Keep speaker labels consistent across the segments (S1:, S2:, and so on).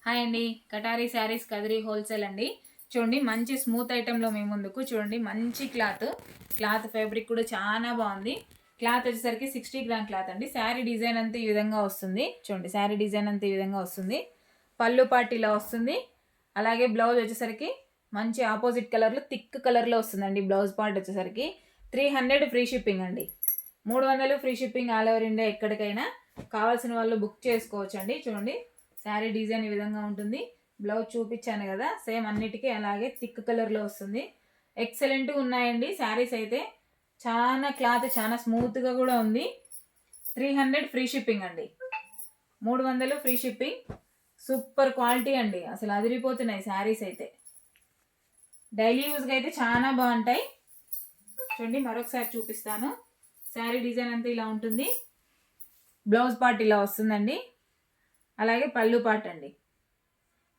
S1: Hi అండి, కటారీ saris Kadiri wholesale అండి. చూడండి మంచి స్మూత్ ఐటెంలో మీ ముందుకు. చూడండి మంచి క్లాత్ ఫ్యాబ్రిక్ కూడా చాలా బాగుంది. క్లాత్ వచ్చేసరికి 60 గ్రామ్ క్లాత్ అండి. శారీ డిజైన్ అంతా ఈ విధంగా వస్తుంది. చూడండి శారీ డిజైన్ అంతా ఈ విధంగా వస్తుంది. పళ్ళు పార్ట్ ఇలా వస్తుంది. అలాగే బ్లౌజ్ వచ్చేసరికి మంచి ఆపోజిట్ కలర్లో థిక్ కలర్లో వస్తుందండి. బ్లౌజ్ పార్ట్ వచ్చేసరికి 300 ఫ్రీ షిప్పింగ్ అండి. 300 free shipping all over India. ఎక్కడికైనా కావాల్సిన వాళ్ళు బుక్ చేసుకోవచ్చు అండి. చూడండి శారీ డిజైన్ ఈ విధంగా ఉంటుంది. బ్లౌజ్ చూపించాను కదా, సేమ్ అన్నిటికీ అలాగే థిక్ కలర్లో వస్తుంది. ఎక్సలెంట్గా ఉన్నాయండి శారీస్ అయితే. క్లాత్ చాలా స్మూత్గా కూడా ఉంది. 300 ఫ్రీ షిప్పింగ్ అండి. 300 ఫ్రీ షిప్పింగ్. సూపర్ క్వాలిటీ అండి, అసలు అదిరిపోతున్నాయి శారీస్ అయితే. డైలీ యూజ్గా అయితే చాలా బాగుంటాయి. చూడండి మరొకసారి చూపిస్తాను. శారీ డిజైన్ అంతా ఇలా ఉంటుంది. బ్లౌజ్ పార్ట్ ఇలా వస్తుందండి. అలాగే పళ్ళు పార్ట్ అండి.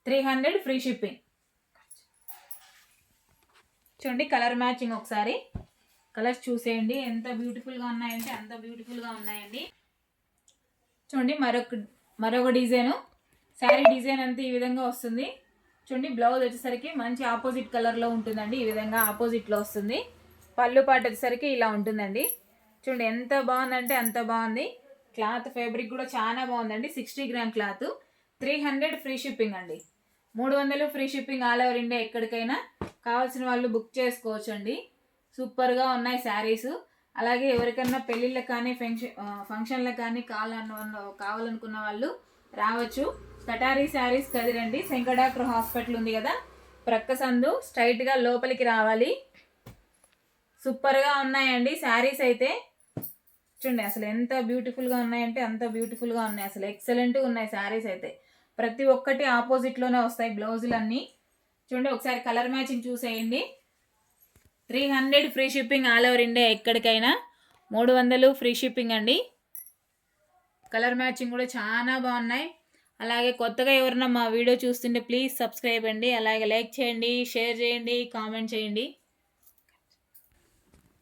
S1: 300 ఫ్రీ షిప్పింగ్. చూడండి కలర్ మ్యాచింగ్ ఒకసారి కలర్స్ చూసేయండి. ఎంత బ్యూటిఫుల్గా ఉన్నాయంటే అంత బ్యూటిఫుల్గా ఉన్నాయండి. చూడండి మరొక డిజైను. శారీ డిజైన్ అంతా ఈ విధంగా వస్తుంది. చూడండి బ్లౌజ్ వచ్చేసరికి మంచి ఆపోజిట్ కలర్లో ఉంటుందండి. ఈ విధంగా ఆపోజిట్లో వస్తుంది. పళ్ళు పార్ట్ వచ్చేసరికి ఇలా ఉంటుందండి. చూడండి ఎంత బాగుందంటే అంత బాగుంది. క్లాత్ ఫ్యాబ్రిక్ కూడా చాలా బాగుందండి. 60 గ్రామ్ క్లాత్. 300 ఫ్రీ షిప్పింగ్ అండి. 300 free shipping all over India. ఎక్కడికైనా కావాల్సిన వాళ్ళు బుక్ చేసుకోవచ్చు అండి. సూపర్గా ఉన్నాయి శారీస్. అలాగే ఎవరికైనా పెళ్ళిళ్ళకి కానీ ఫంక్షన్లకు కానీ కావాలనుకున్న వాళ్ళు రావచ్చు. కటారీ శారీస్ కదిరండి. శంకర్ డాక్టర్ హాస్పిటల్ ఉంది కదా, ప్రక్క సందు స్ట్రైట్గా లోపలికి రావాలి. సూపర్గా ఉన్నాయండి శారీస్ అయితే. చూడండి అసలు ఎంత బ్యూటిఫుల్గా ఉన్నాయంటే అంత బ్యూటిఫుల్గా ఉన్నాయి. అసలు ఎక్సలెంట్గా ఉన్నాయి శారీస్ అయితే. ప్రతి ఒక్కటి ఆపోజిట్లోనే వస్తాయి బ్లౌజులన్నీ. చూడండి ఒకసారి కలర్ మ్యాచింగ్ చూసేయండి. 300 free shipping all over India. ఎక్కడికైనా 300 ఫ్రీ షిప్పింగ్ అండి. కలర్ మ్యాచింగ్ కూడా చాలా బాగున్నాయి. అలాగే కొత్తగా ఎవరన్నా మా వీడియో చూస్తుంటే ప్లీజ్ సబ్స్క్రైబ్ అండి. అలాగే లైక్ చేయండి, షేర్ చేయండి, కామెంట్ చేయండి.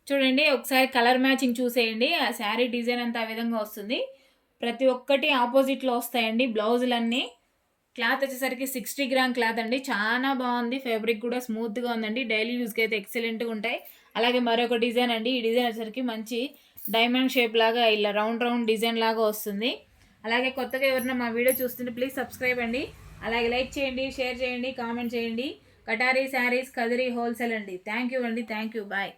S1: చూడండి ఒకసారి కలర్ మ్యాచింగ్ చూసేయండి. ఆ శారీ డిజైన్ అంతా ఆ విధంగా వస్తుంది. ప్రతి ఒక్కటి ఆపోజిట్లో వస్తాయండి బ్లౌజులన్నీ. క్లాత్ వచ్చేసరికి 60 గ్రామ్ క్లాత్ అండి. చాలా బాగుంది. ఫ్యాబ్రిక్ కూడా స్మూత్గా ఉందండి. డైలీ యూజ్కి అయితే ఎక్సలెంట్గా ఉంటాయి. అలాగే మరొక డిజైన్ అండి. ఈ డిజైన్ వచ్చేసరికి మంచి డైమండ్ షేప్ లాగా ఇలా రౌండ్ డిజైన్ లాగా వస్తుంది. అలాగే కొత్తగా ఎవరైనా మా వీడియో చూస్తుంటే ప్లీజ్ సబ్స్క్రైబ్ అండి. అలాగే లైక్ చేయండి, షేర్ చేయండి, కామెంట్ చేయండి. కటారీ శారీస్ కదిరి హోల్సేల్ అండి. థ్యాంక్ యూ అండి. Thank you. బాయ్.